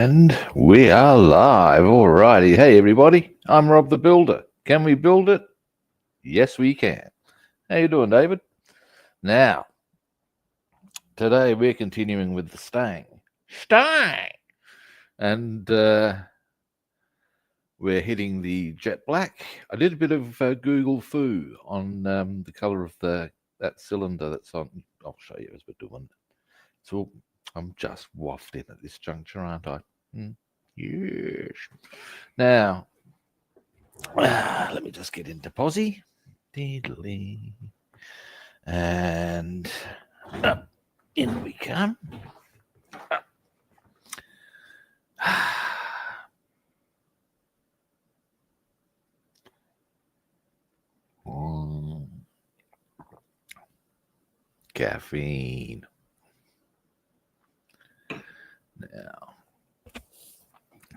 And we are live. Alrighty. Hey, everybody. I'm Rob the Builder. Can we build it? Yes, we can. How you doing, David? Now, today we're continuing with the Stang. And we're hitting the jet black. I did a bit of Google foo on the color of that cylinder that's on. I'll show you as we're doing it. So I'm just wafting at this juncture, aren't I? Yes. Now, let me just get into Posy. Diddly. And up, in we come. Caffeine. Now,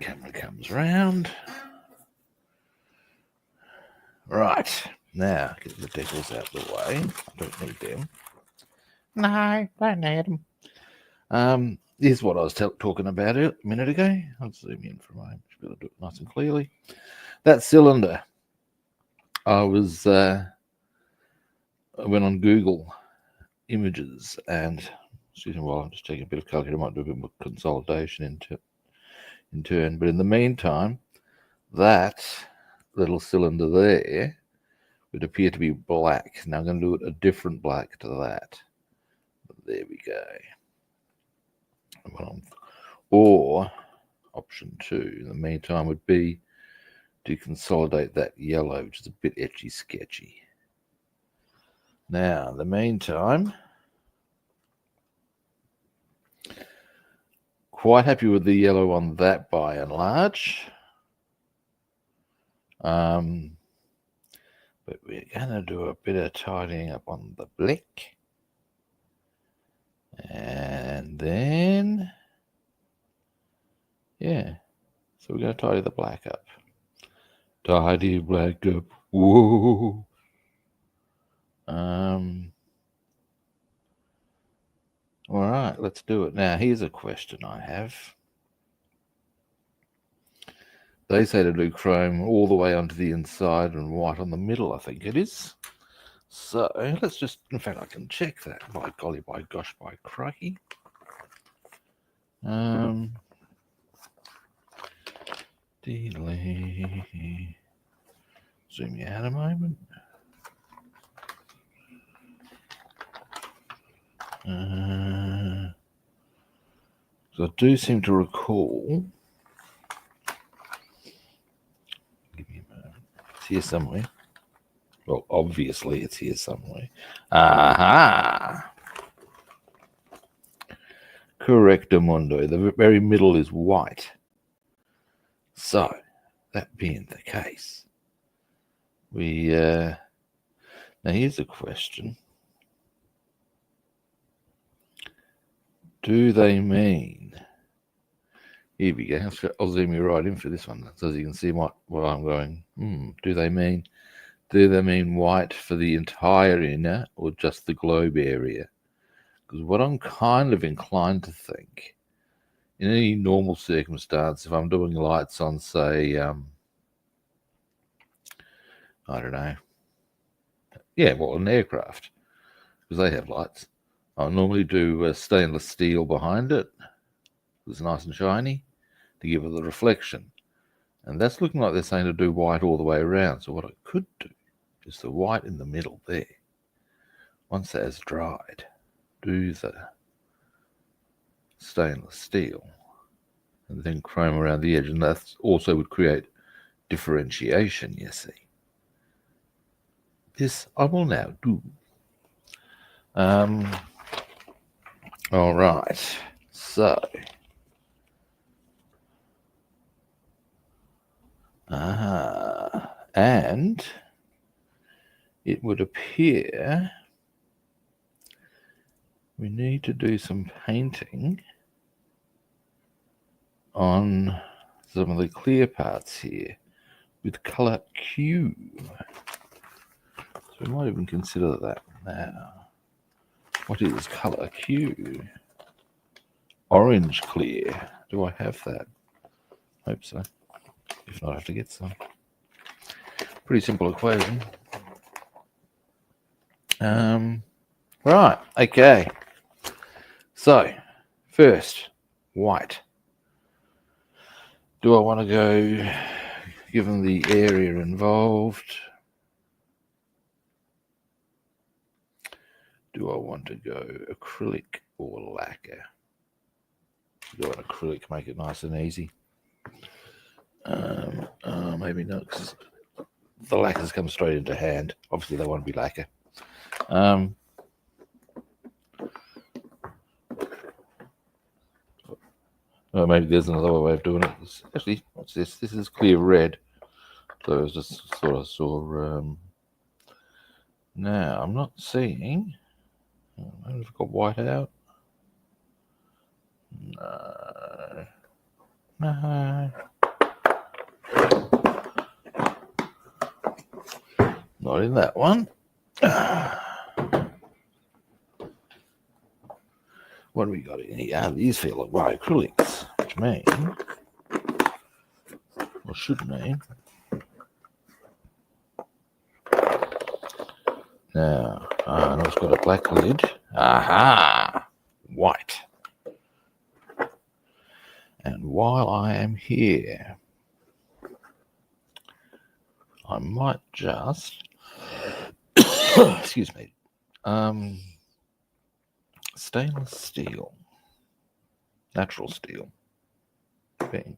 camera comes round. Right. Now, get the decals out of the way. I don't need them. No, don't need them. Here's what I was talking about a minute ago. I'll zoom in for a moment. Should be able to do it nice and clearly. That cylinder. I went on Google Images and, excuse me while I'm just taking a bit of color here. I might do a bit more consolidation in turn. But in the meantime, that little cylinder there would appear to be black. Now I'm going to do it a different black to that. There we go. Or option 2 in the meantime would be to consolidate that yellow, which is a bit etchy sketchy. Now in the meantime, quite happy with the yellow on that by and large. But we're going to do a bit of tidying up on the black. And then, yeah, so we're going to tidy the black up. Tidy black up. Whoa. All right, let's do it. Now, here's a question I have. They say to do chrome all the way onto the inside and white on the middle, I think it is. So let's just, in fact, I can check that. By golly, by gosh, by crikey. Zoom you out a moment. So I do seem to recall. Give me a moment. It's here somewhere. Well, obviously it's here somewhere. Aha! Correctamundo. The very middle is white. So, that being the case, we now here's a question. Do they mean? Here we go. I'll zoom you right in for this one, so as you can see what I'm going. Do they mean white for the entire inner or just the globe area? Because what I'm kind of inclined to think, in any normal circumstance, if I'm doing lights on, say, I don't know, an aircraft, because they have lights, I'll normally do stainless steel behind it. It's nice and shiny to give it the reflection. And that's looking like they're saying to do white all the way around. So what I could do is the white in the middle there. Once that has dried, do the stainless steel and then chrome around the edge. And that also would create differentiation, you see. This I will now do. All right. So, and it would appear we need to do some painting on some of the clear parts here with color Q. So we might even consider that now. What is color Q? Orange clear. Do I have that? Hope so. If not, I have to get some. Pretty simple equation. Right, okay. So, first, white. Do I want to go, given the area involved, do I want to go acrylic or lacquer? Go on acrylic, make it nice and easy. Maybe not, because the lacquers come straight into hand. Obviously, they want to be lacquer. Or maybe there's another way of doing it. Actually, what's this? This is clear red. So I was just sort of saw. Now, I'm not seeing. I've got white out. No. No. Not in that one. What do we got in here? These feel like white acrylics, which mean, or should mean. Now, it's got a black lid. Aha! White. And while I am here, I might just, excuse me, stainless steel, natural steel. Bing.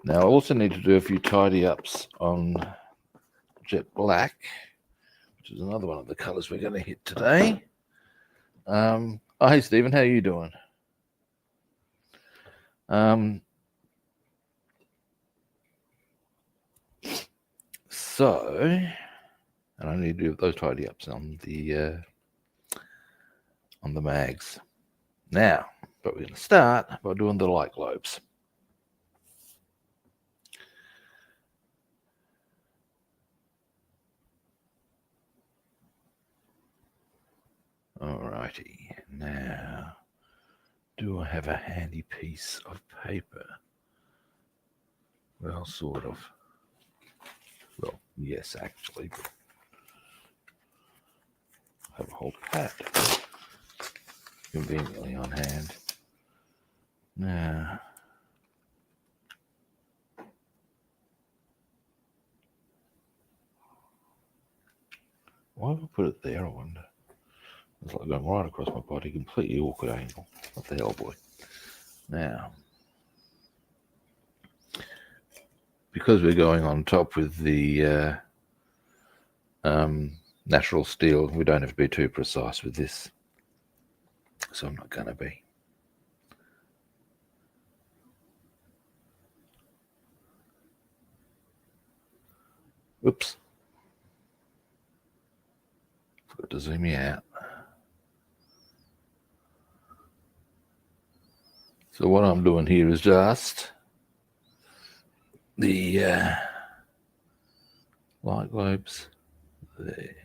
Now, I also need to do a few tidy ups on jet black, which is another one of the colors we're going to hit today. Oh, hey, Stephen, how are you doing? So, and I need to do those tidy ups on the mags. Now, but we're going to start by doing the light globes. Alrighty, now, do I have a handy piece of paper? Well, sort of. Well, yes, actually. I have a whole pad conveniently on hand. Now, why have I put it there, I wonder? It's like going right across my body, completely awkward angle. What the hell, boy? Now, because we're going on top with the natural steel, we don't have to be too precise with this. So I'm not going to be. Oops. Forgot to zoom you out. So what I'm doing here is just the light globes there.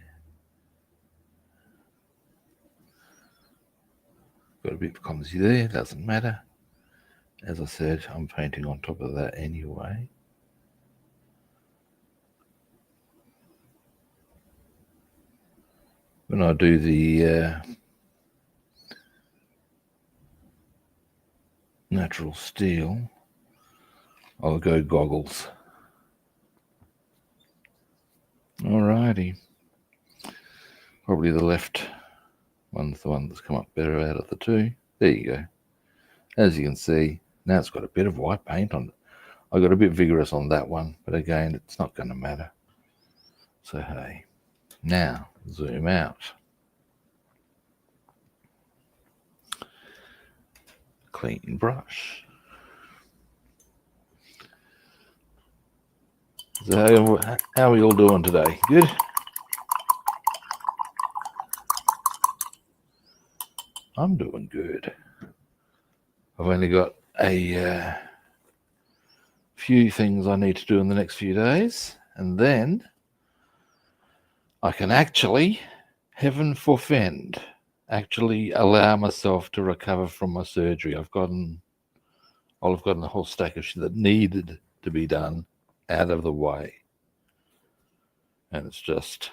Got a bit clumsy there, doesn't matter. As I said, I'm painting on top of that anyway. When I do the natural steel, I'll go goggles. Alrighty. Probably the left one's the one that's come up better out of the two. There you go. As you can see, now it's got a bit of white paint on it. I got a bit vigorous on that one, but again, it's not going to matter. So hey, now zoom out. Clean brush. So how are we all doing today? Good? I'm doing good. I've only got a few things I need to do in the next few days, and then I can actually, heaven forfend, actually allow myself to recover from my surgery. I've gotten a whole stack of shit that needed to be done out of the way. And it's just...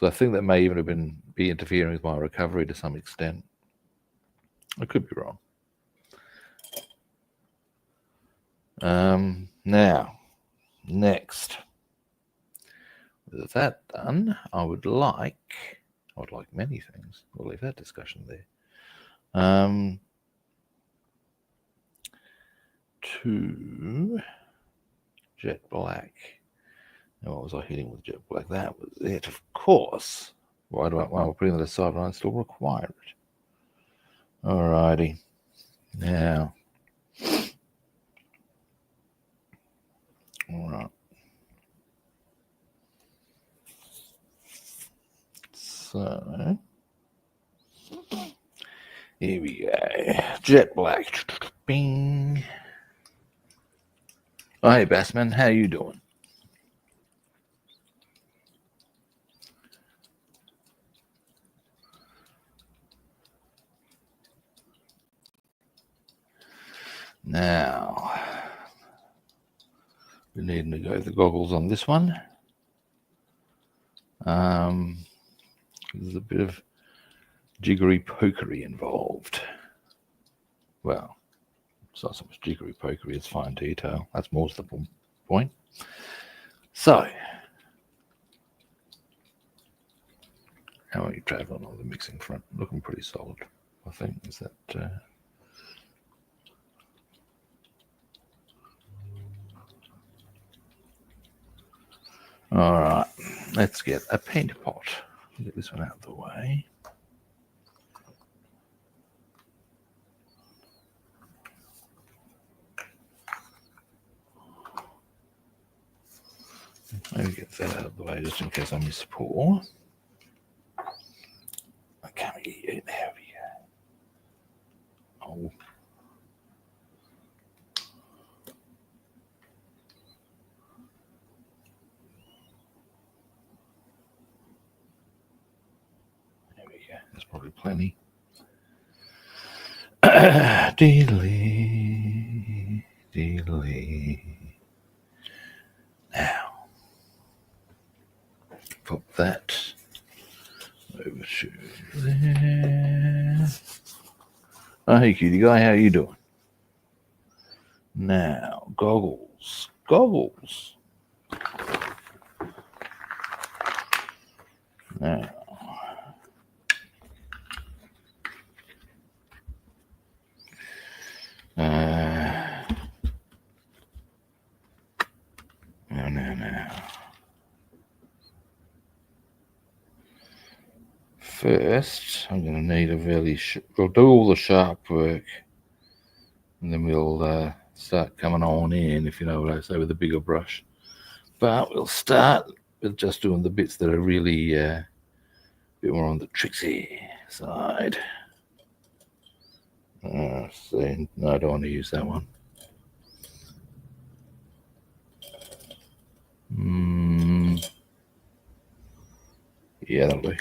So I think that may even have be interfering with my recovery to some extent. I could be wrong. Now, next. With that done, I would like many things. We'll leave that discussion there. To Jet Black. Now, what was I hitting with Jet Black? That was it, of course. Why we're putting that aside when I still require it? Alrighty. Now. Alright. So here we go. Jet Black. Bing. Oh, hey, Bassman, how you doing? Now, we need to go the goggles on this one. There's a bit of jiggery pokery involved. Well, it's not so much jiggery pokery, it's fine detail. That's more the point. So, how are you traveling on the mixing front? Looking pretty solid, I think. Is that... All right, let's get a paint pot. Get this one out of the way. Maybe get that out of the way just in case I miss a pour. Okay, there we go. Oh. There we go. There's probably plenty. Dealy, dealy. Now, pop that over to there. Oh, hey, cutie guy, how you doing? Now, goggles. Now, now. First, I'm going to need a we'll do all the sharp work, and then we'll start coming on in, if you know what I say, with a bigger brush. But we'll start with just doing the bits that are really a bit more on the tricksy side. See, no, I don't want to use that one. Yeah, that'll do.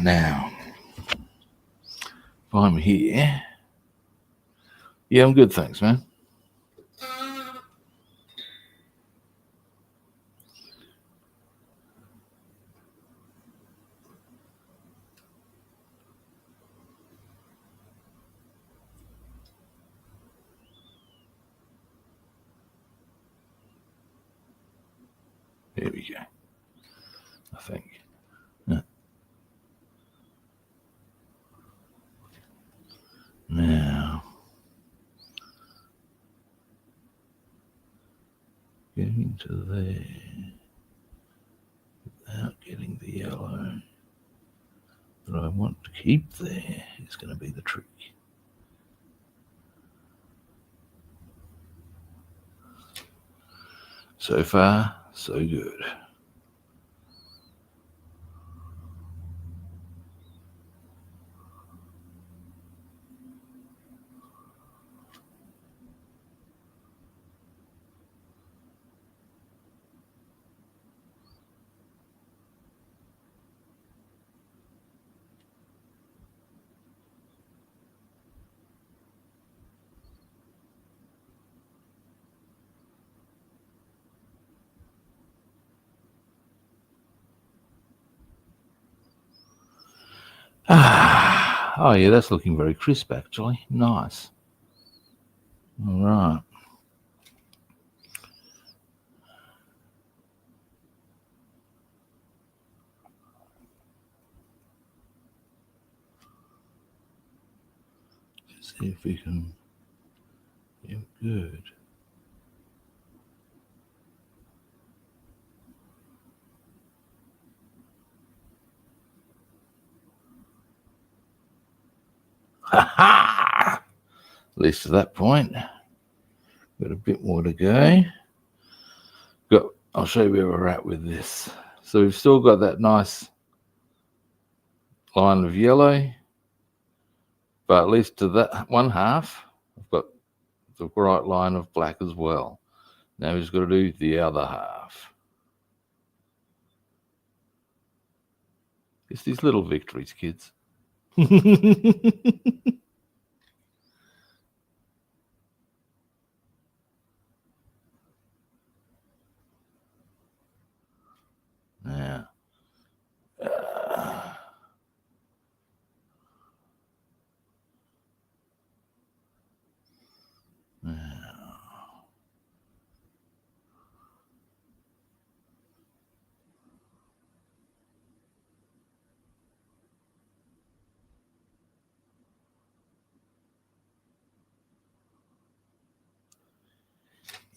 Now, if I'm here, yeah, I'm good, thanks, man. There we go, I think. Now, getting to there without getting the yellow that I want to keep there is going to be the trick. So far, so good. Oh yeah, that's looking very crisp actually. Nice. All right. Let's see if we can. Yeah, good. Ha ha! At least to that point. Got a bit more to go. I'll show you where we're at with this. So we've still got that nice line of yellow, but at least to that one half, I've got the right line of black as well. Now we've just got to do the other half. It's these little victories, kids. Now,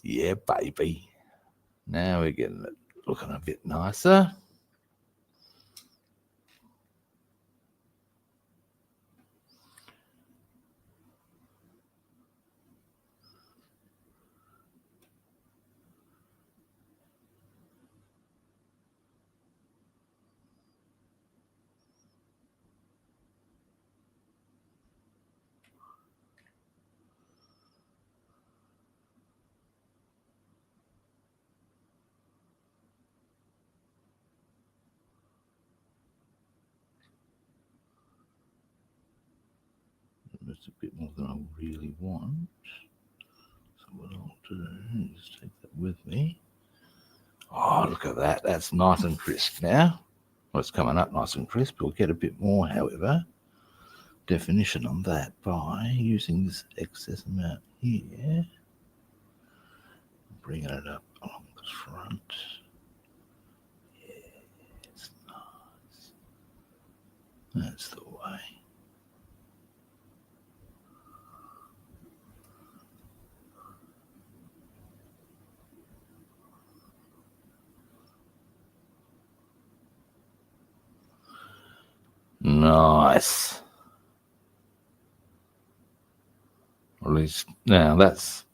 yeah, baby. Now we're getting it looking a bit nicer. That's a bit more than I really want. So what I'll do is take that with me. Oh, look at that. That's nice and crisp now. Well, it's coming up nice and crisp. We'll get a bit more, however, definition on that by using this excess amount here. Bringing it up along the front. Yeah, it's nice. That's the way. Nice. At least now that's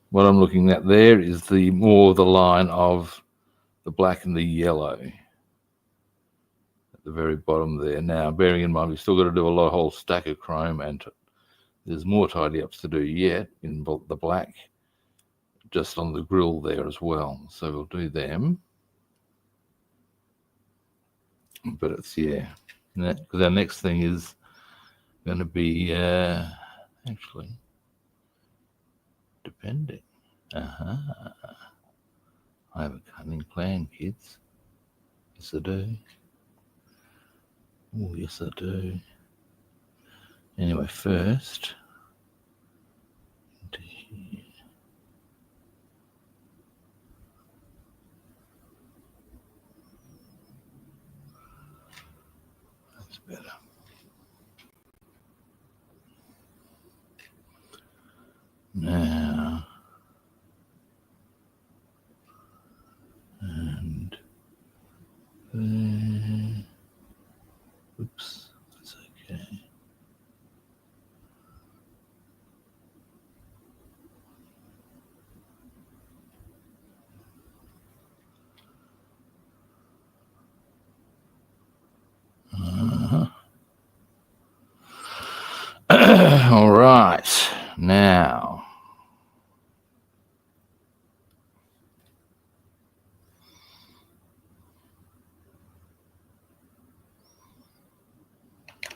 what I'm looking at there is the more the line of the black and the yellow at the very bottom there. Now, bearing in mind, we've still got to do a whole stack of chrome, and there's more tidy ups to do yet in the black, just on the grill there as well. So we'll do them. But it's, yeah, because our next thing is going to be actually depending. I have a cunning plan, kids. Yes, I do. Oh, yes, I do. Anyway, first, into here. That's better. Now, and there. Oops, that's okay. All right, now.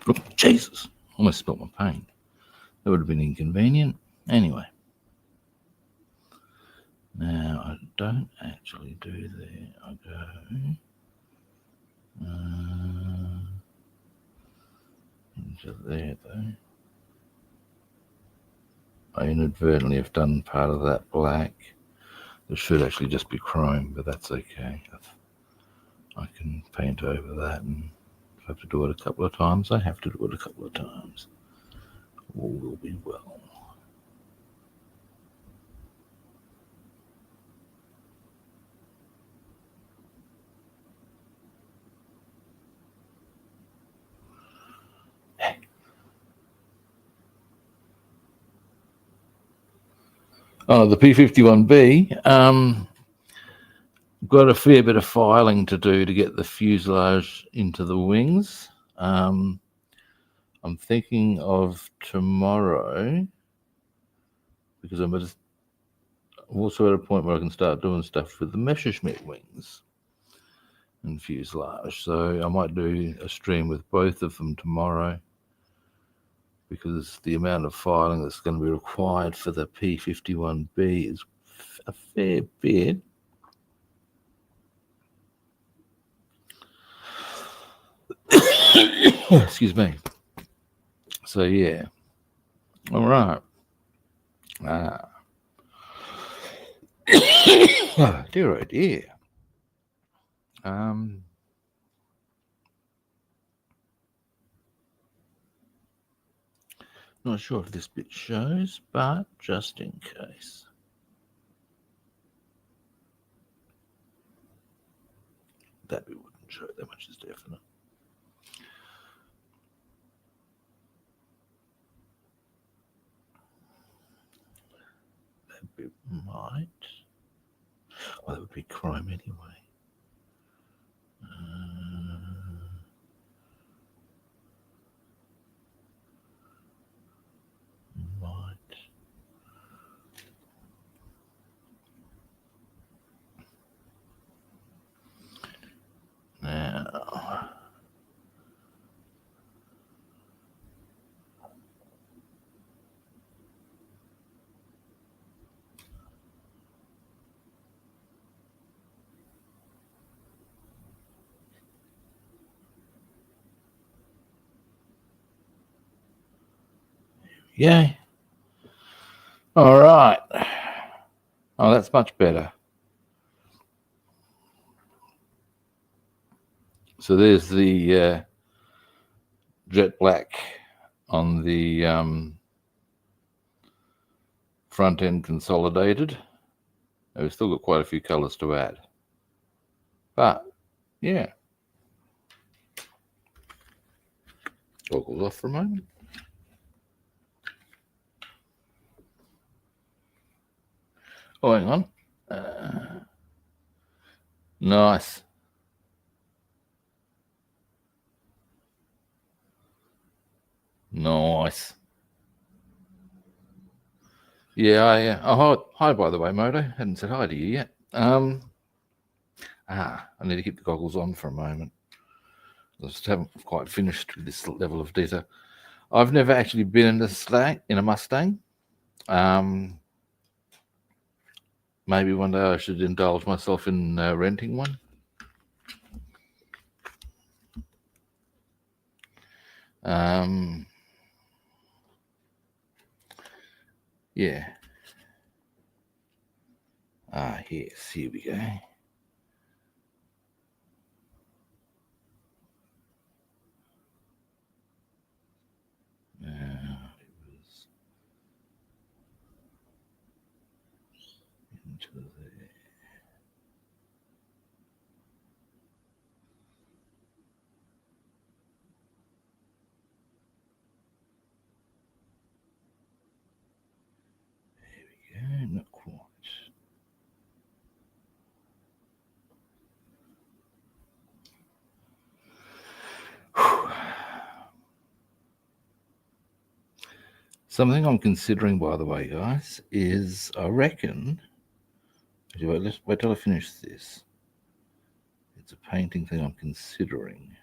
Oh, Jesus, almost spilled my paint. That would have been inconvenient. Anyway. Now, I don't actually do there. I go... Just there though. I inadvertently have done part of that black. There should actually just be chrome, but that's okay. I can paint over that, and if I have to do it a couple of times, I have to do it a couple of times. All will be well. Oh, the P51B, got a fair bit of filing to do to get the fuselage into the wings. I'm thinking of tomorrow, because I'm also at a point where I can start doing stuff with the Messerschmitt wings and fuselage. So I might do a stream with both of them tomorrow, because the amount of filing that's going to be required for the P51B is a fair bit. Excuse me. So yeah. All right. Oh, dear, oh dear. Not sure if this bit shows, but just in case. That bit wouldn't show, that much is definite. That bit might. Well, that would be chrome anyway. Might. Now. Yay. All right. Oh, that's much better. So there's the jet black on the front end consolidated. We've still got quite a few colors to add. But, yeah. Goggles off for a moment. Oh, hang on. Nice. Nice. Yeah, oh, hi, by the way, Moto. Hadn't said hi to you yet. I need to keep the goggles on for a moment. I just haven't quite finished with this level of detail. I've never actually been in a Mustang. Maybe one day I should indulge myself in renting one. Yeah. Yes, here we go. Into there. There we go, not quite. Something I'm considering, by the way, guys, is I reckon. Let's wait till I finish this. It's a painting thing I'm considering.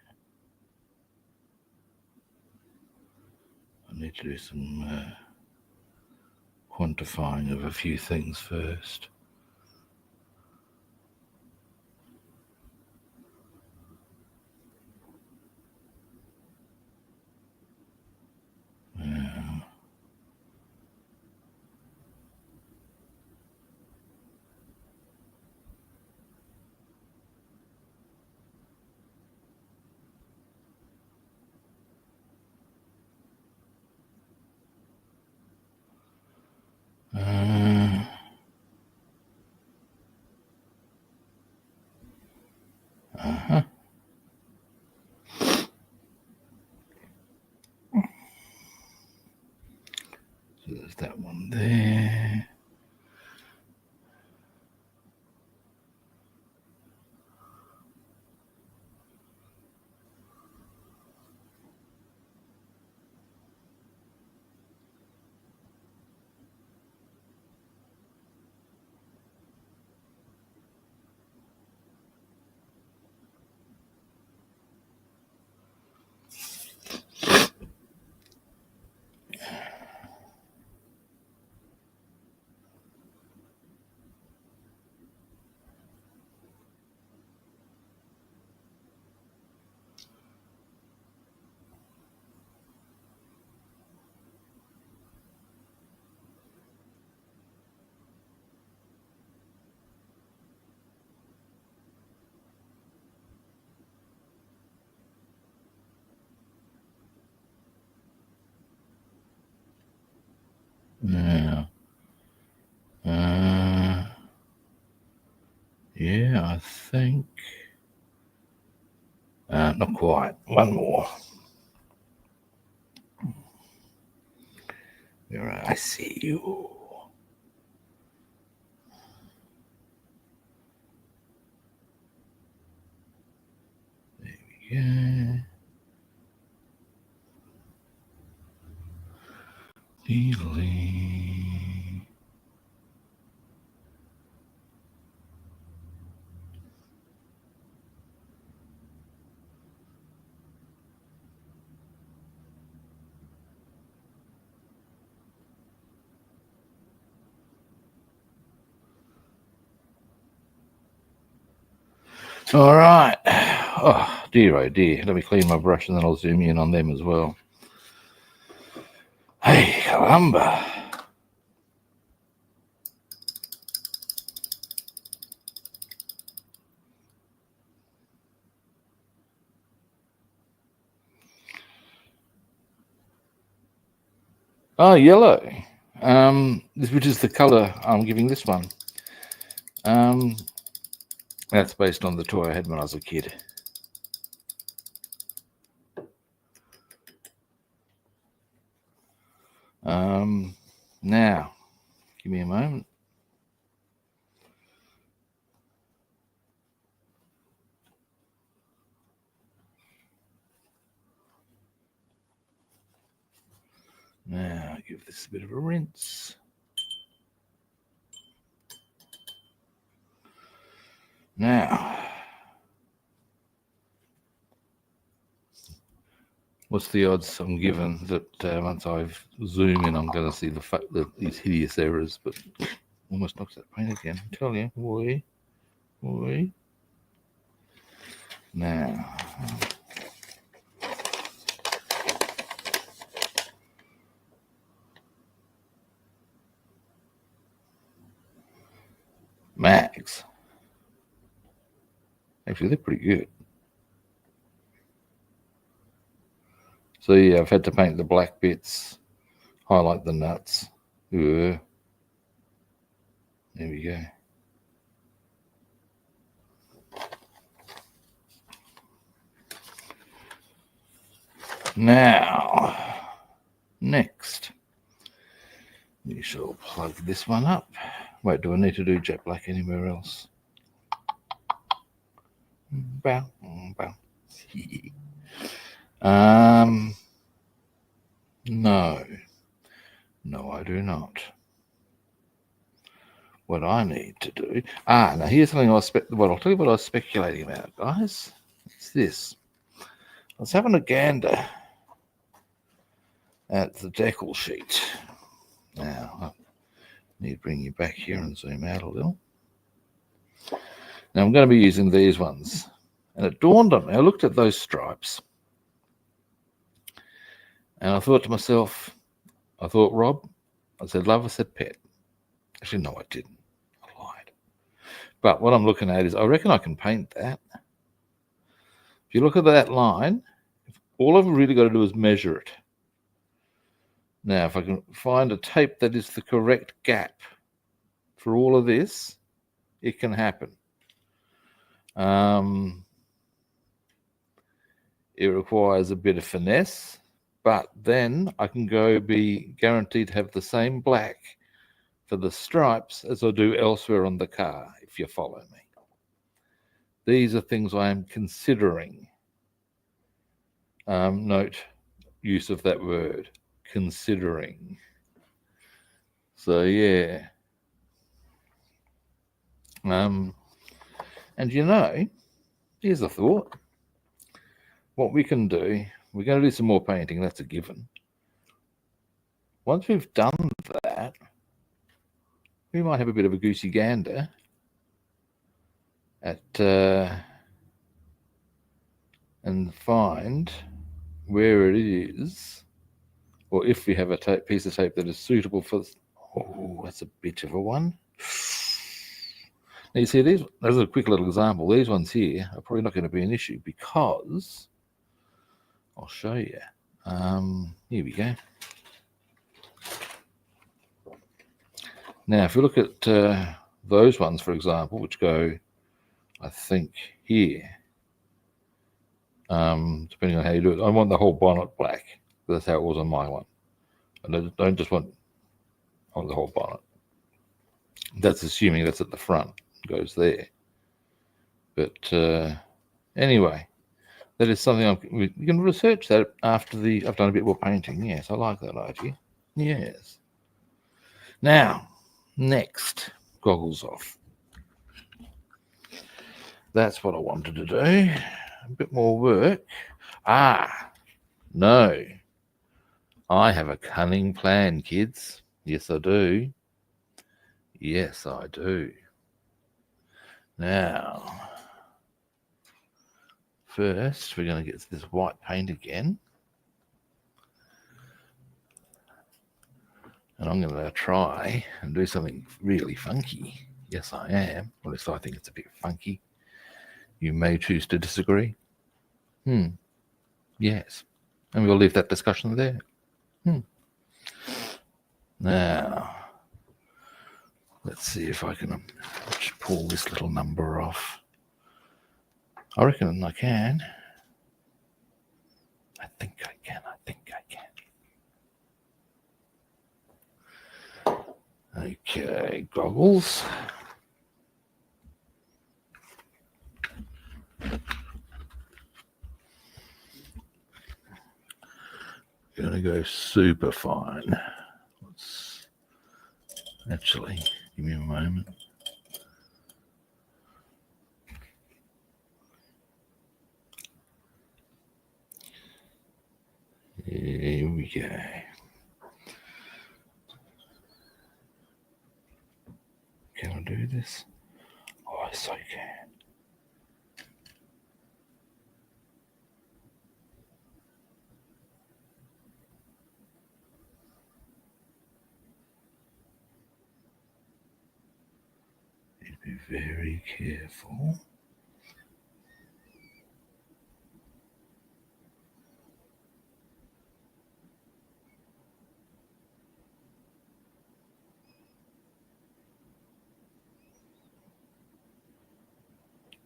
I need to do some quantifying of a few things first. Leave that one there. Now, yeah, I think not quite. One more. I see you. There we go. Delete. All right. Oh dear, oh dear. Let me clean my brush and then I'll zoom in on them as well. Hey, caramba. Oh, yellow. Which is the color I'm giving this one. That's based on the toy I had when I was a kid. Now, give me a moment. Now, give this a bit of a rinse. Now, what's the odds I'm given that once I've zoomed in, I'm going to see these hideous errors, but almost knocks that paint again. I tell you, boy. Now, Max. Actually, they're pretty good. So yeah, I've had to paint the black bits, highlight the nuts. There we go. Now, next, we shall plug this one up. Wait, do I need to do jet black anywhere else? Bow. No, I do not. What I need to do. Now here's something I'll tell you what I was speculating about, guys. It's this. I was having a gander at the decal sheet. Now, I need to bring you back here and zoom out a little. Now I'm going to be using these ones. And it dawned on me, I looked at those stripes. And I thought to myself, Rob, I said, love, I said, pet. Actually, no, I didn't. I lied. But what I'm looking at is, I reckon I can paint that. If you look at that line, all I've really got to do is measure it. Now, if I can find a tape that is the correct gap for all of this, it can happen. It requires a bit of finesse, But then I can go be guaranteed to have the same black for the stripes as I do elsewhere on the car, if you follow me. These are things I am considering. Note use of that word, considering. So yeah. And here's a thought. What we can do, we're going to do some more painting, that's a given. Once we've done that, we might have a bit of a goosey gander at and find where it is, or if we have a piece of tape that is suitable for. Oh, that's a bit of a one. Now you see these. There's a quick little example. These ones here are probably not going to be an issue because I'll show you. Here we go. Now, if you look at those ones, for example, which go, I think, here, depending on how you do it, I want the whole bonnet black. That's how it was on my one. And I don't just want the whole bonnet. That's assuming that's at the front, it goes there. But anyway, that is something we can research that after I've done a bit more painting. Yes, I like that idea. Yes. Now, next, goggles off. That's what I wanted to do. A bit more work. No. I have a cunning plan, kids. Yes, I do. Yes, I do. Now, first, we're going to get this white paint again. And I'm going to try and do something really funky. Yes, I am. Or at least I think it's a bit funky. You may choose to disagree. Yes. And we'll leave that discussion there. Now, let's see if I can pull this little number off. I reckon I can. I think I can. Okay, goggles. Gonna go super fine. Let's actually give me a moment. Here we go. Can I do this? Oh, yes, I can. Be very careful.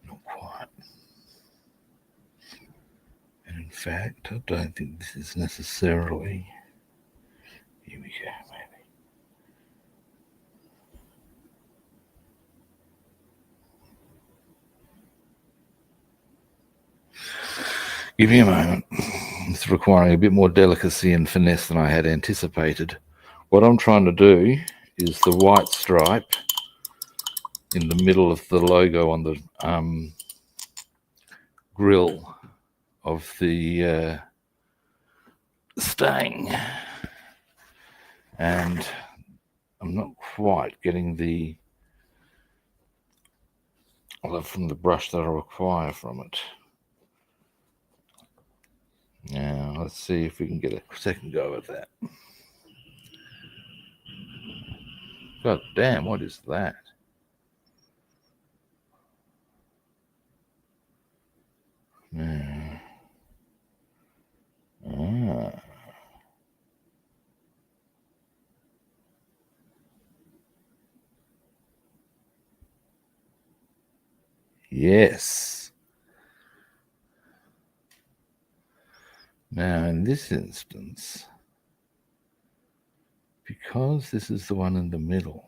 Not quite. And in fact, I don't think this is necessarily. Here we go, maybe. Give me a moment. It's requiring a bit more delicacy and finesse than I had anticipated. What I'm trying to do is the white stripe in the middle of the logo on the grill of the Stang. And I'm not quite getting the from the brush that I require from it. Now, let's see if we can get a second go at that. God damn, what is that? Yes. Now, in this instance, because this is the one in the middle,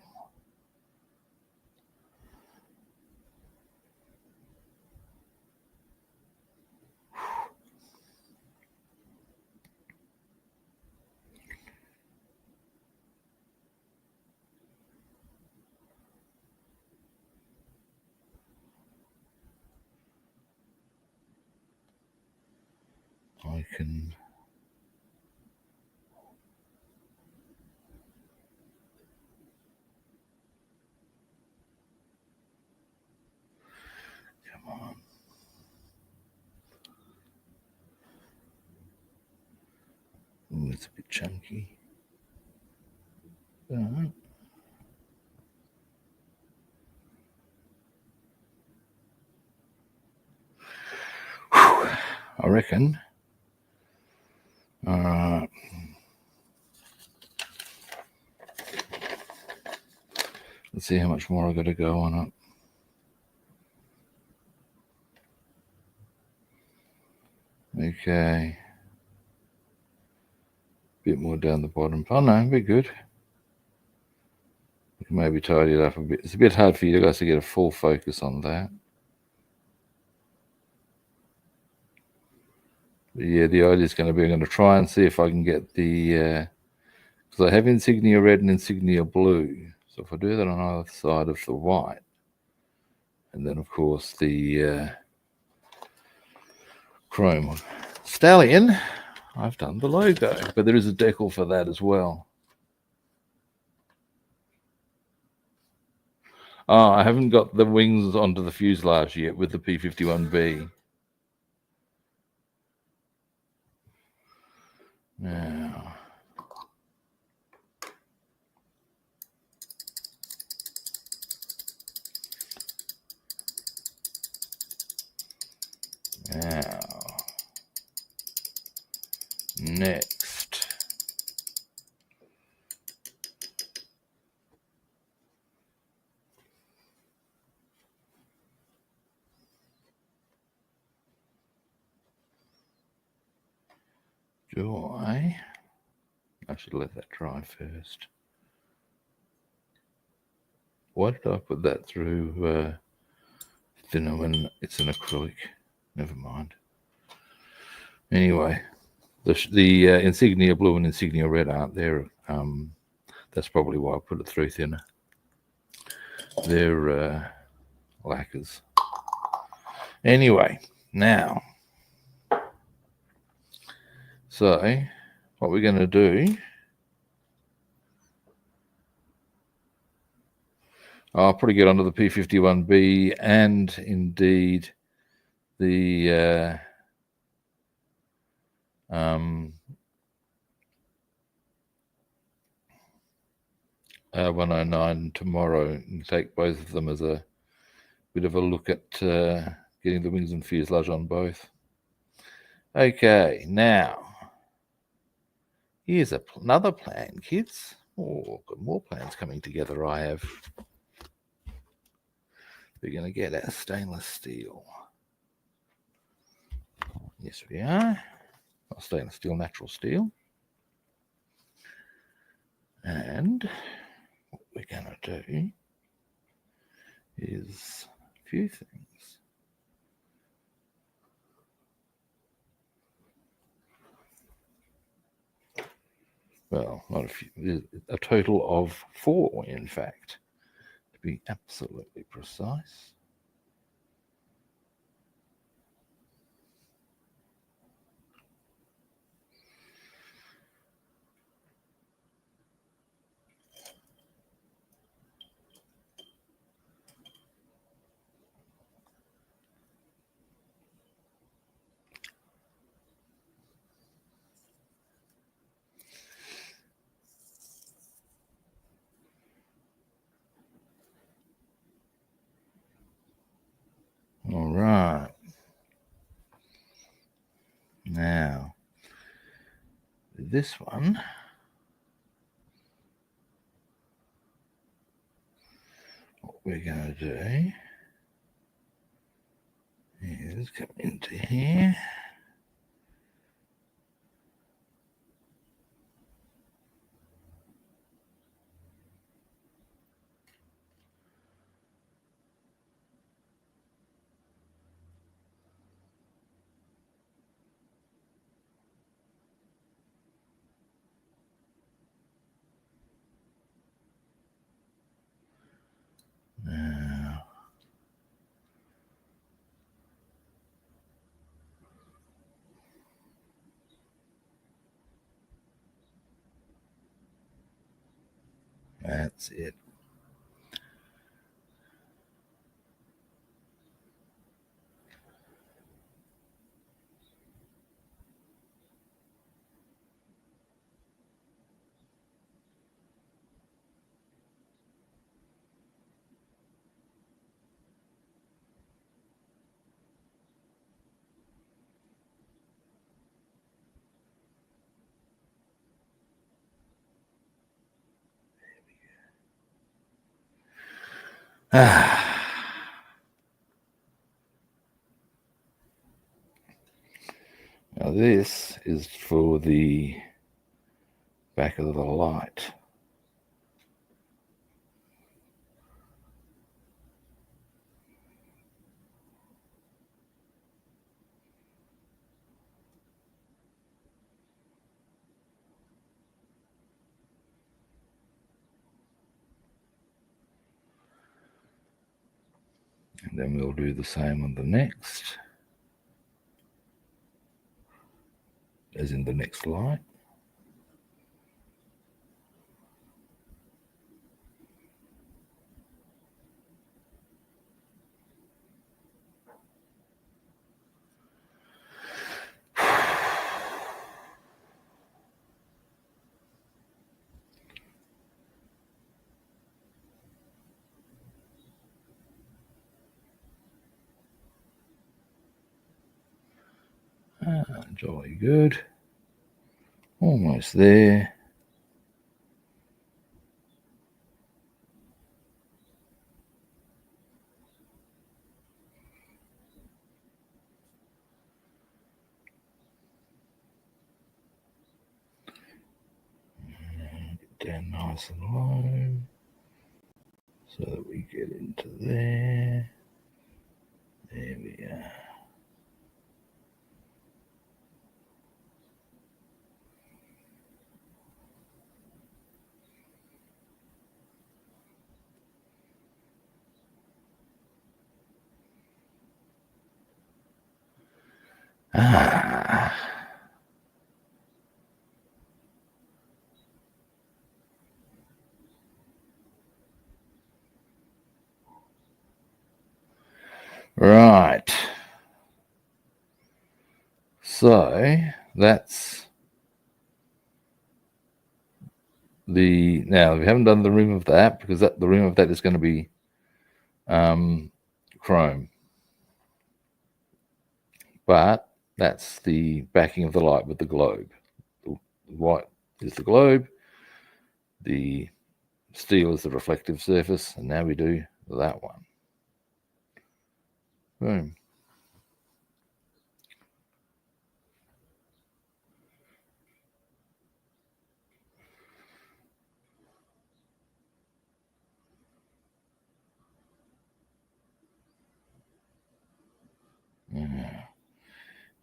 I can come on. Ooh, it's a bit chunky. I reckon. All right. Let's see how much more I've got to go on it. Okay. Bit more down the bottom. Oh no, be good. We can maybe tidy it up a bit. It's a bit hard for you guys to get a full focus on that. But yeah, the idea is going to be I'm going to try and see if I can get the because I have insignia red and insignia blue. So if I do that on either side of the white, and then of course the chrome stallion, I've done the logo, but there is a decal for that as well. Oh, I haven't got the wings onto the fuselage yet with the P-51B. Now, next. Do I should let that dry first. Why did I put that through thinner when it's an acrylic? Never mind. Anyway, the insignia blue and insignia red aren't there. That's probably why I put it through thinner. They're lacquers. Anyway, now, so what we're going to do, I'll probably get onto the P-51B and indeed the 109 tomorrow and take both of them as a bit of a look at getting the wings and fuselage on both. Okay, now here's another plan, kids. Oh, got more plans coming together. I have. We're going to get our stainless steel. Yes, we are. Not stainless steel, natural steel. And what we're going to do is a few things. Well, not a few, a total of 4, in fact, to be absolutely precise. All right. Now, this one, what we're going to do is come into here. That's it. Now this is for the back of the light. And then we'll do the same on the next, as in the next light. Jolly good. Almost there. Get down nice and low so that we get into there. There we are. Right. So that's the, now we haven't done the rim of that because the rim of that is going to be chrome. But that's the backing of the light with the globe. The white is the globe, the steel is the reflective surface, and now we do that one. Boom.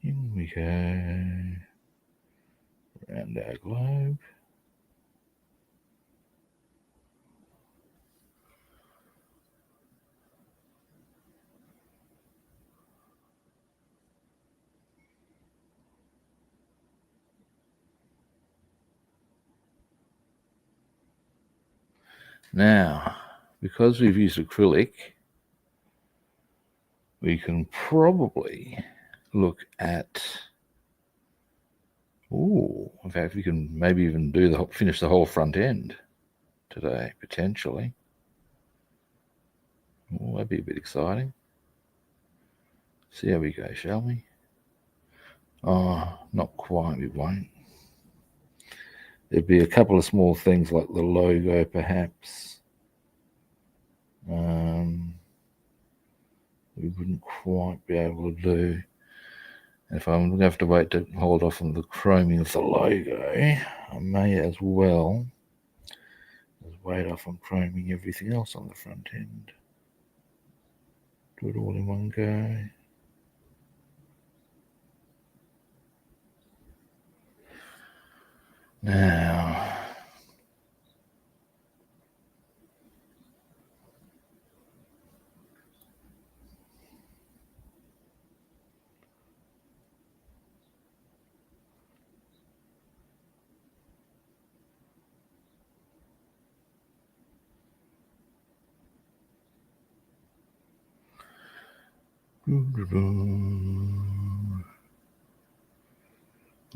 In we go around our globe. Now, because we've used acrylic, we can probably look at, in fact, we can maybe even do finish the whole front end today, potentially. That'd be a bit exciting. See how we go, shall we? Oh, not quite, we won't. There'd be a couple of small things like the logo, perhaps. We wouldn't quite be able to do. If I'm going to have to wait to hold off on the chroming of the logo, I may as well just wait off on chroming everything else on the front end. Do it all in one go. Now,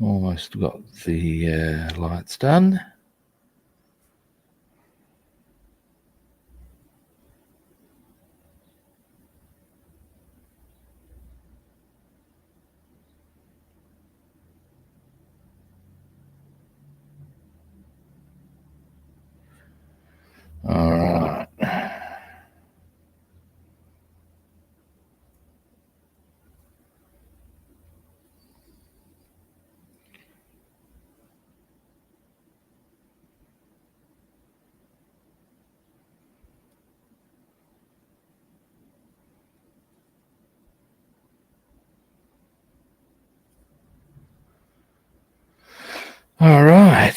Almost got the lights done. All right. All right.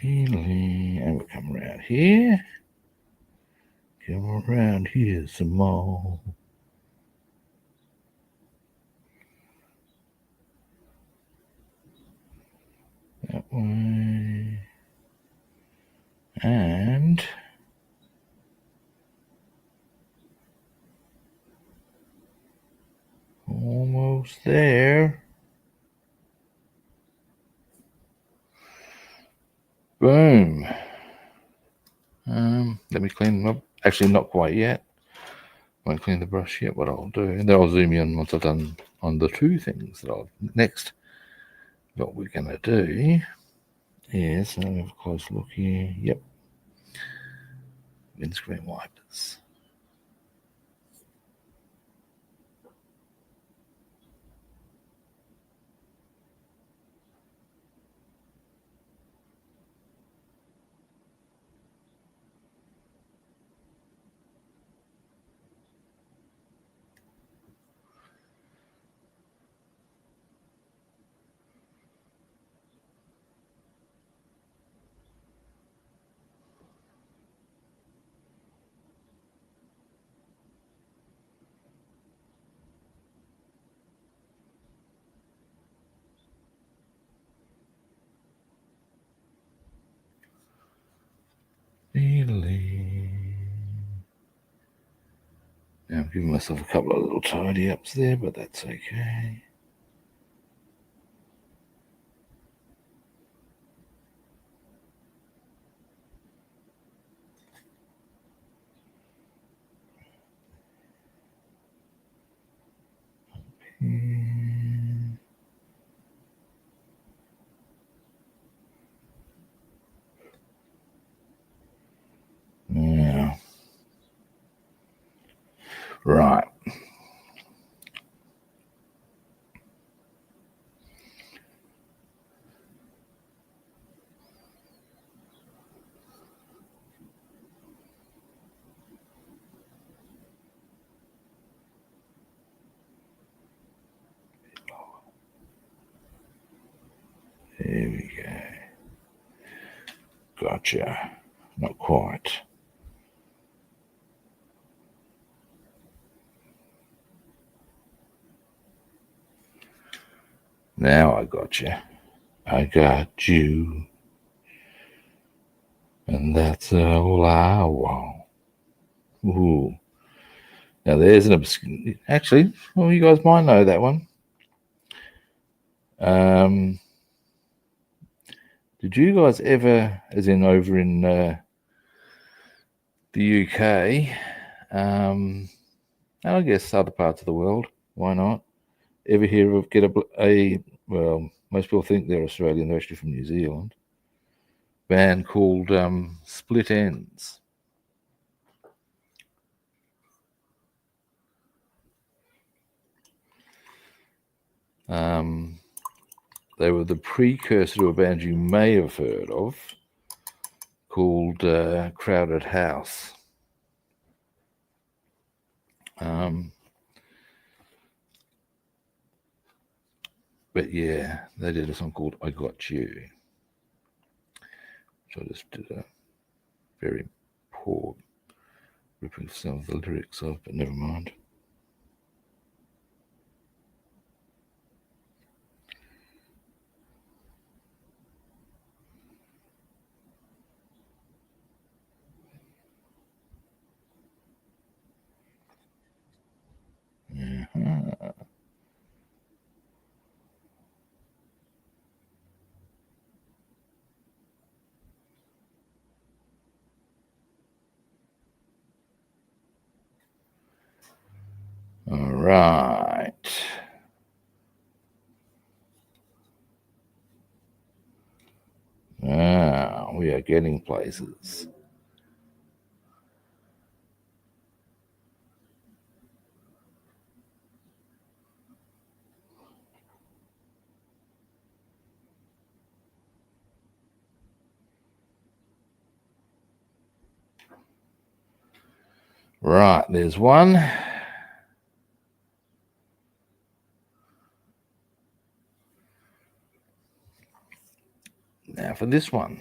And we'll come around here. Come around here some more. That way. And almost there. Boom. Let me clean them up. Actually, not quite yet. Won't clean the brush yet. What I'll do, and then I'll zoom in once I've done on the two things that I'll next. What we're going to do is have a close look here. Yep. Windscreen wipers. Now I'm giving myself a couple of little tidy ups there, but that's okay. Yeah. Right. There we go. Gotcha. Not quite. Now I got you. I got you. And that's all I want. Ooh. Now there's an obscure. Actually, well, you guys might know that one. Did you guys ever, as in over in the UK, and I guess other parts of the world, why not? Ever hear of well, most people think they're Australian, they're actually from New Zealand, band called Split Ends? They were the precursor to a band you may have heard of called Crowded House. But yeah, they did a song called I Got You. So I just did a very poor ripping some of the lyrics of, but never mind. All right. Now we are getting places. Right, there's one. Now for this one.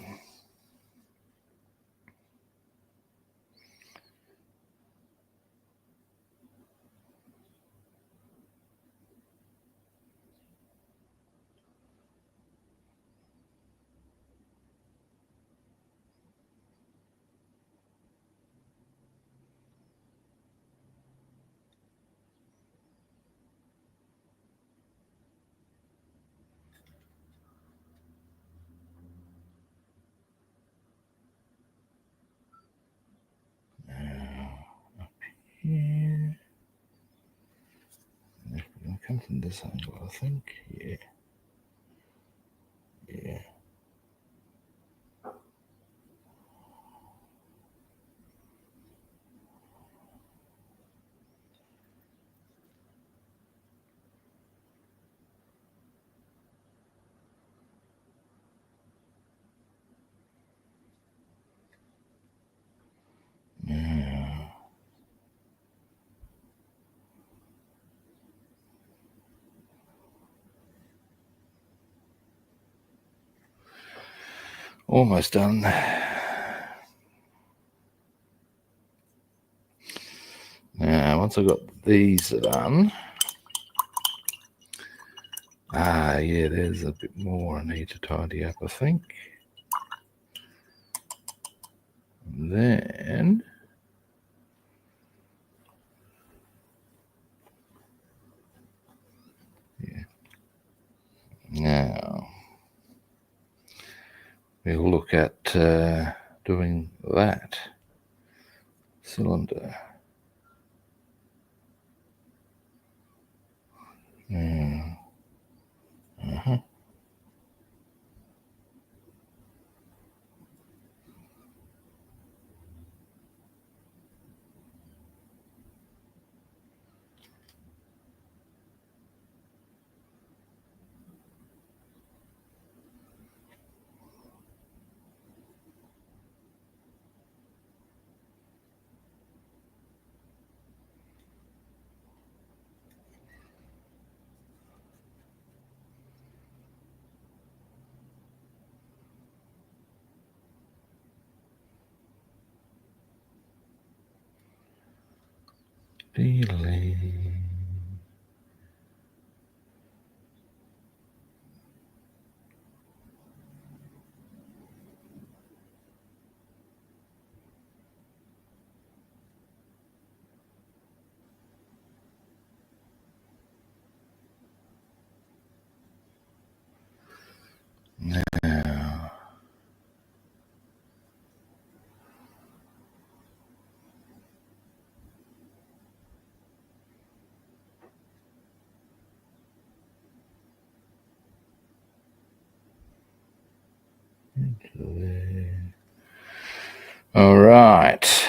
Yeah. It comes from this angle, I think. Yeah. Yeah. Yeah. Almost done. Now, once I've got these done, yeah, there's a bit more I need to tidy up, I think. And then, yeah. Now, we'll look at doing that cylinder. Yeah. Uh-huh. Delay. Now, all right.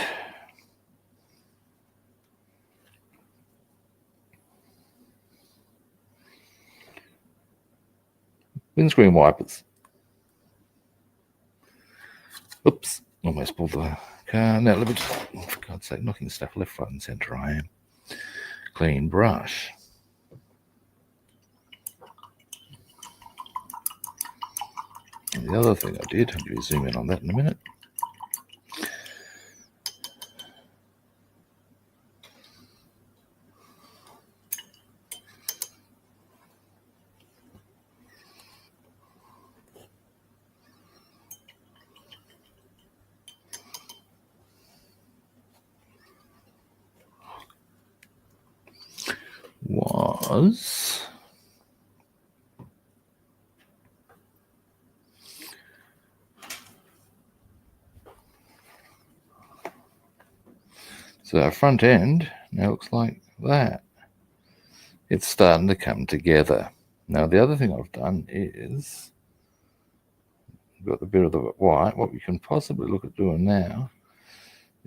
Windscreen wipers. Oops, almost pulled the car. Now, let me just, for God's sake, knocking stuff left, right, and centre. I am. Clean brush. And the other thing I did, I'm going to zoom in on that in a minute. Was so our front end now looks like that. it's starting to come together. Now, the other thing I've done is got a bit of the white. What we can possibly look at doing now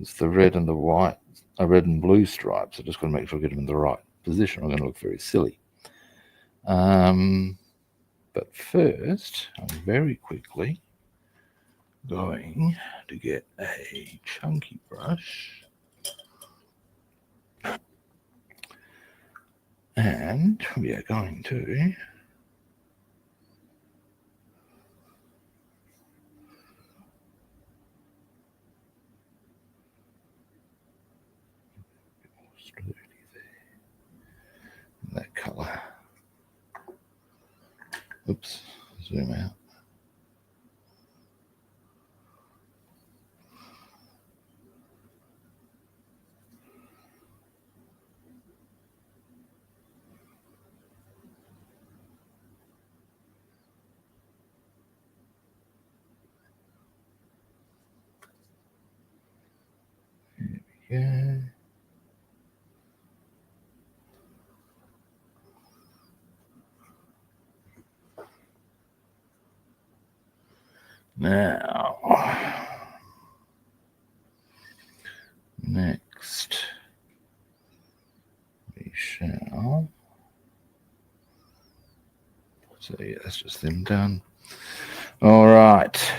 is the red and the white, red and blue stripes. I just got to make sure I get them in the right position. I'm going to look very silly. But first, I'm very quickly going to get a chunky brush and we are going to that color. Oops, zoom out. There we go. Now, next we shall, so yeah, that's just them done. All right,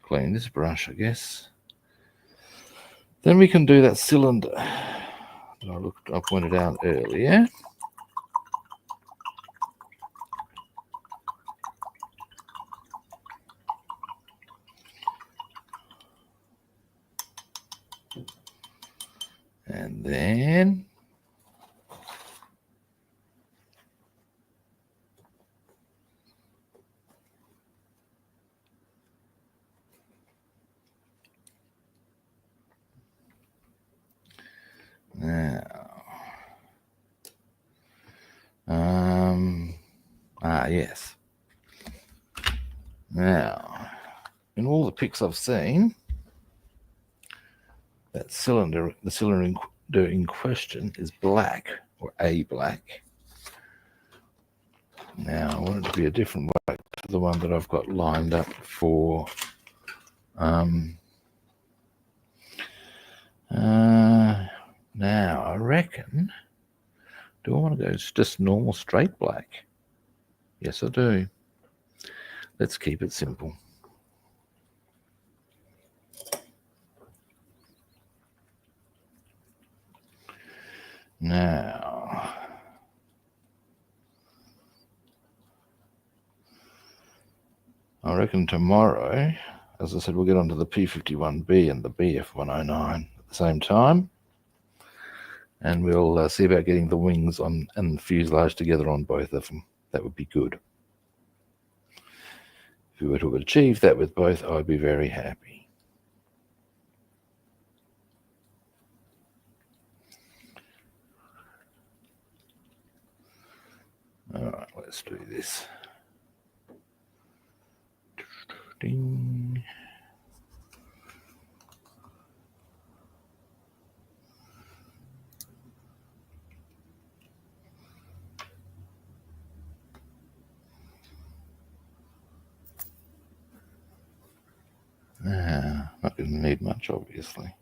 clean this brush, I guess. Then we can do that cylinder that I pointed out earlier. And then yes. Now, in all the pics I've seen, that cylinder, the cylinder in question is black, or a black. Now, I want it to be a different black to the one that I've got lined up for now, I reckon, do I want to go just normal straight black? Yes, I do. Let's keep it simple. Now, I reckon tomorrow, as I said, we'll get onto the P51B and the BF109 at the same time. And we'll see about getting the wings on and the fuselage together on both of them. That would be good. If we were to achieve that with both, I'd be very happy. All right, let's do this. Ding. Not going to need much, obviously.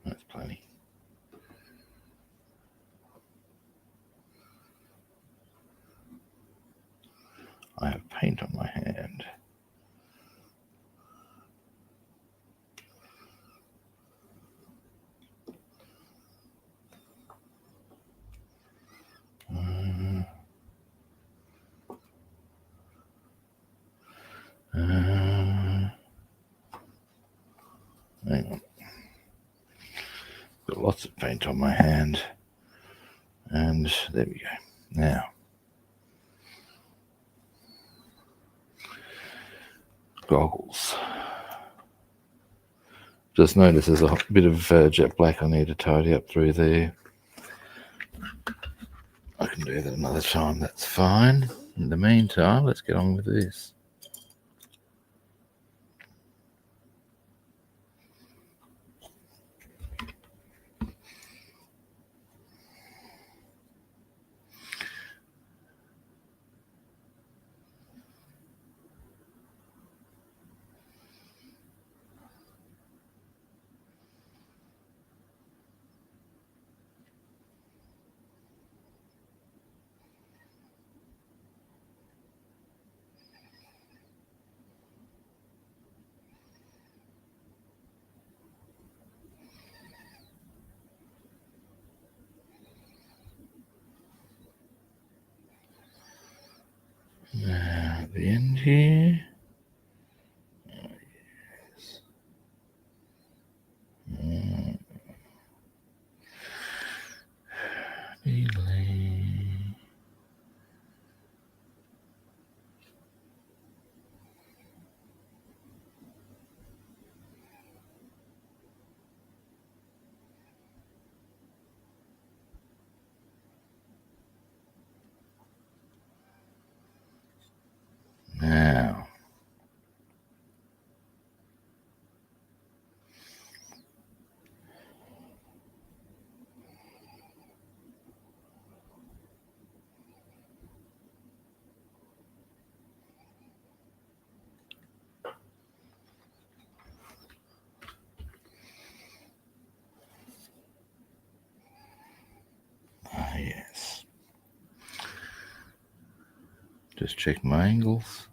That's plenty. I have paint on my hand. Hang on. Got lots of paint on my hand. And there we go. Now, goggles. Just notice there's a bit of jet black I need to tidy up through there. I can do that another time, that's fine. In the meantime, let's get on with this. at the end here. Oh, yes. Delay. Now, yes. Just check my angles.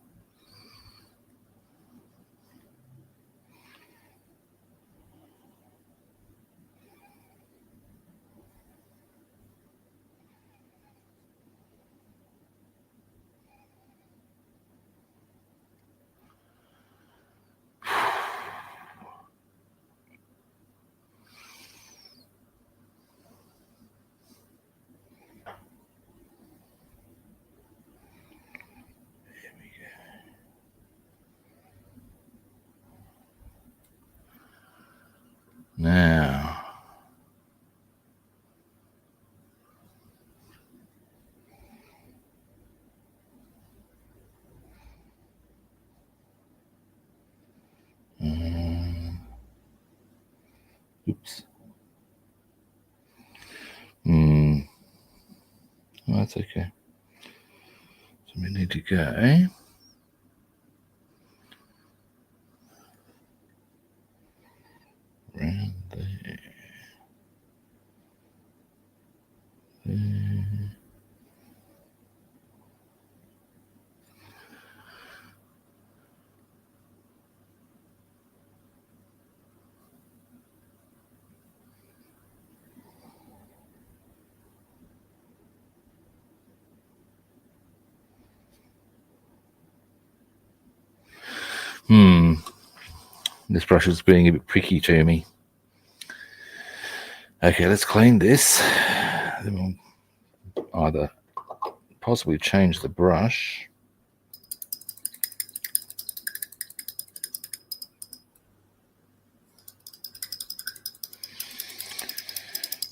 Now, oops. Well, that's okay. So we need to go around there. There. This brush is being a bit pricky to me. Okay, let's clean this. Then we'll either possibly change the brush.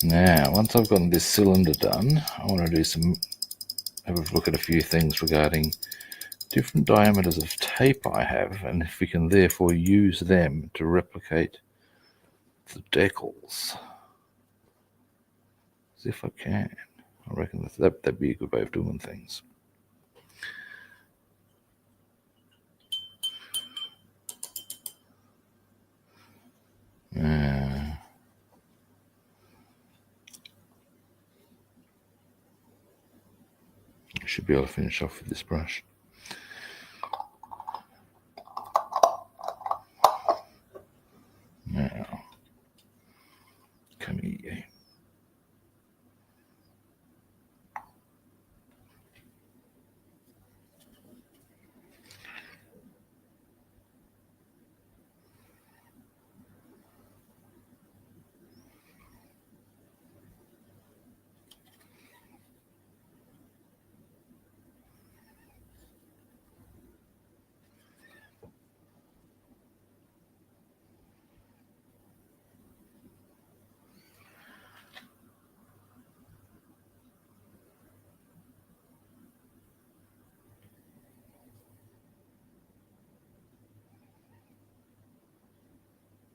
Now, once I've gotten this cylinder done, I want to do have a look at a few things regarding different diameters of tape I have, and if we can therefore use them to replicate the decals. As if I can. I reckon that'd be a good way of doing things. I should be able to finish off with this brush. Now, come here.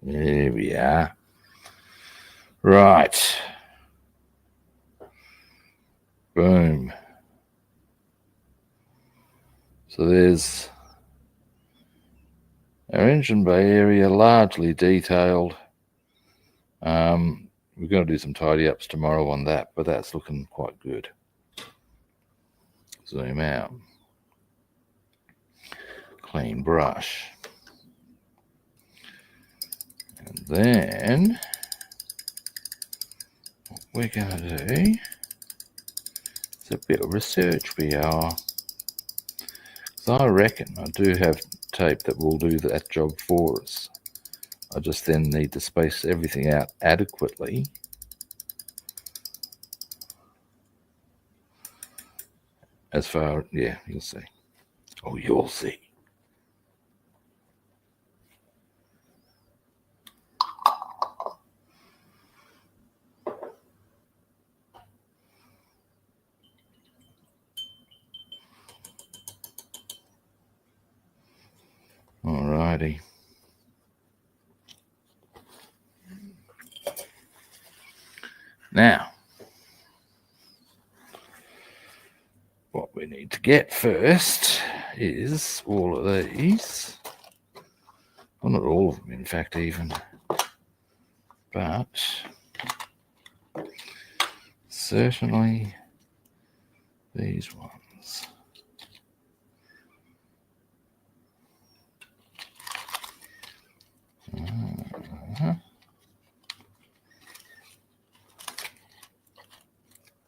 There we are. Right. Boom. So there's our engine bay area, largely detailed. We're going to do some tidy ups tomorrow on that, but that's looking quite good. Zoom out. Clean brush. And then what we're going to do is a bit of research we are. So I reckon I do have tape that will do that job for us. I just then need to space everything out adequately. As far, yeah, you'll see. Oh, you'll see. Alrighty. Now, what we need to get first is all of these. Well, not all of them, in fact, even. But certainly these ones. Uh-huh.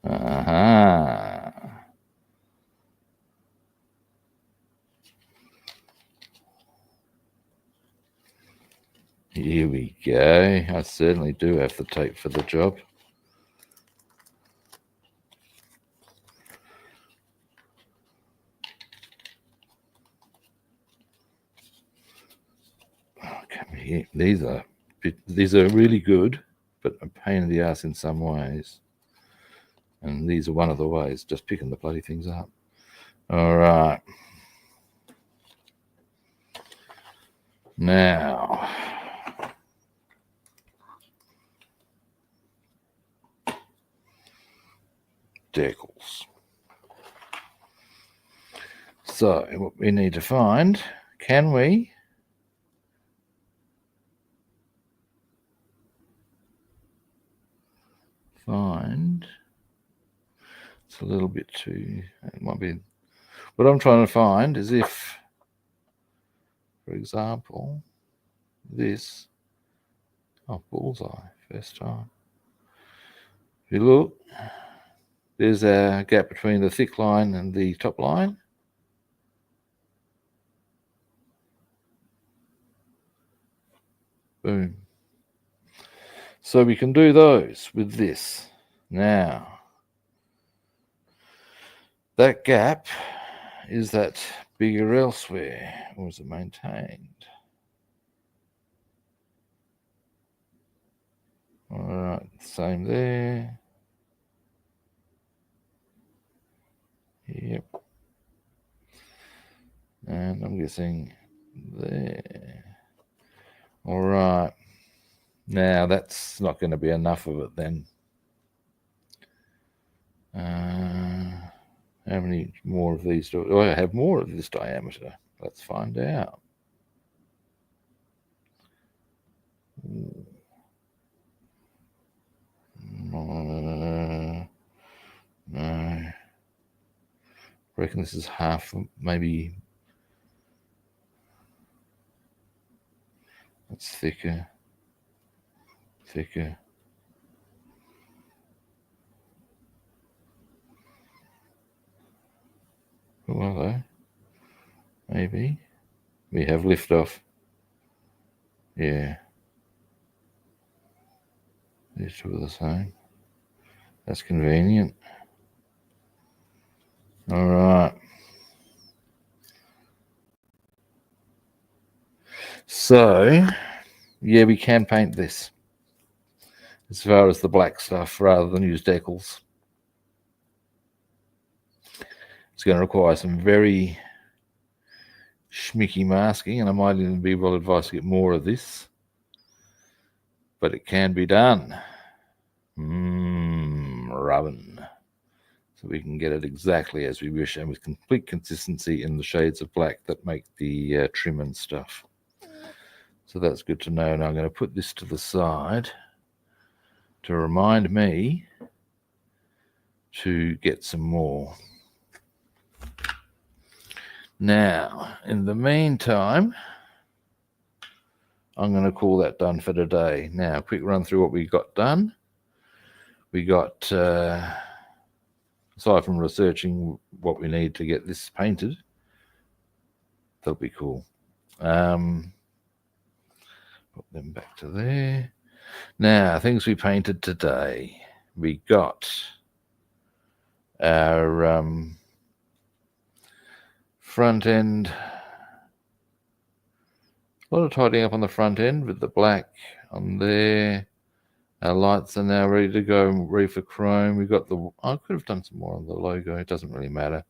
Uh-huh. Here we go. I certainly do have the tape for the job. Oh, come here. These are really good, but a pain in the ass in some ways. And these are one of the ways, just picking the bloody things up. All right. Now, decals. So, what we need to find, can we find, it's a little bit too, it might be, what I'm trying to find is if, for example, this, oh, bullseye, first time. If you look, there's a gap between the thick line and the top line. Boom. So we can do those with this. Now, that gap, is that bigger elsewhere, or is it maintained? All right, same there. Yep. And I'm guessing there. All right. Now, that's not going to be enough of it then. How many more of these do I have? More of this diameter. Let's find out. No. I reckon this is half, maybe. That's thicker. Thicker. Who are they? Maybe. We have liftoff. Yeah. These two are the same. That's convenient. All right. So, yeah, we can paint this as far as the black stuff rather than use decals. It's going to require some very schmicky masking, and I might even be well advised to get more of this, but it can be done. Rubbing. So we can get it exactly as we wish and with complete consistency in the shades of black that make the trim and stuff. So that's good to know. Now I'm going to put this to the side to remind me to get some more. Now, in the meantime, I'm going to call that done for today. Now, quick run through what we got done. We got, aside from researching what we need to get this painted, That'll be cool. Put them back to there. Now, things we painted today. We got our front end. A lot of tidying up on the front end with the black on there. Our lights are now ready to go, ready for chrome. We've got the, I could have done some more on the logo. It doesn't really matter.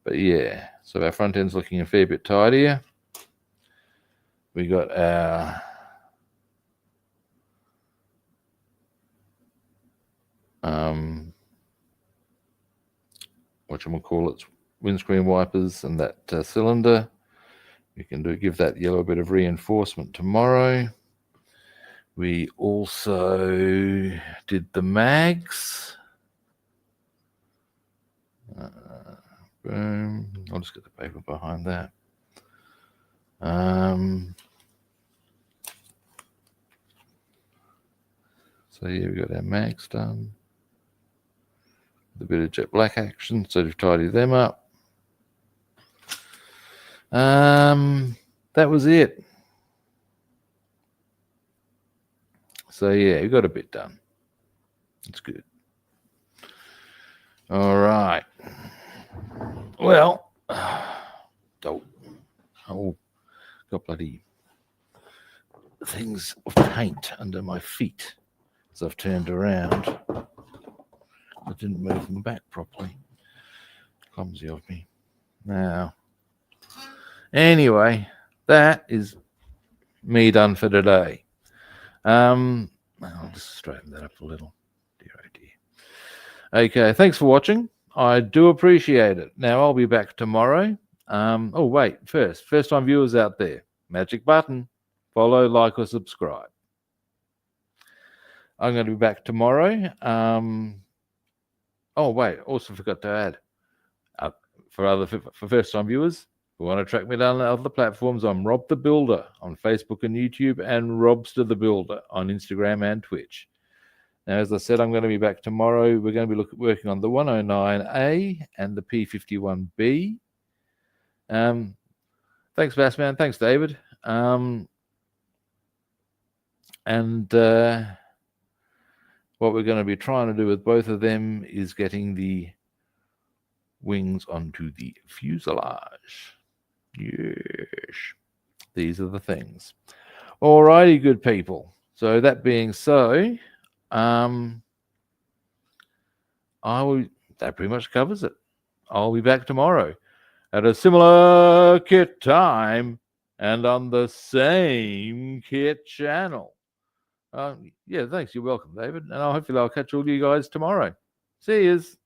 But yeah, so our front end's looking a fair bit tidier. We got our whatchamacallit, windscreen wipers and that cylinder. We can give that yellow bit of reinforcement tomorrow. We also did the mags. Boom. I'll just get the paper behind that. So yeah, we got our mags done. A bit of jet black action, so we've tidied them up. That was it. So yeah, we got a bit done. It's good. All right. Well, got bloody things of paint under my feet as I've turned around. I didn't move them back properly. Clumsy of me. Now, anyway, that is me done for today. I'll just straighten that up a little. Dear, oh dear. Okay, thanks for watching. I do appreciate it. Now, I'll be back tomorrow. Oh, wait, first-time viewers out there, magic button. Follow, like, or subscribe. I'm going to be back tomorrow. Oh, wait, also forgot to add. For first-time viewers, who want to track me down on other platforms, I'm Rob the Builder on Facebook and YouTube, and Robster the Builder on Instagram and Twitch. Now, as I said, I'm going to be back tomorrow. We're going to be working on the 109A and the P51B. Thanks, Bassman. Thanks, David. What we're going to be trying to do with both of them is getting the wings onto the fuselage. Yes. These are the things. All righty, good people. So that being so, that pretty much covers it. I'll be back tomorrow at a similar kit time and on the same kit channel. Yeah, thanks. You're welcome, David. And hopefully I'll catch all you guys tomorrow. See yous.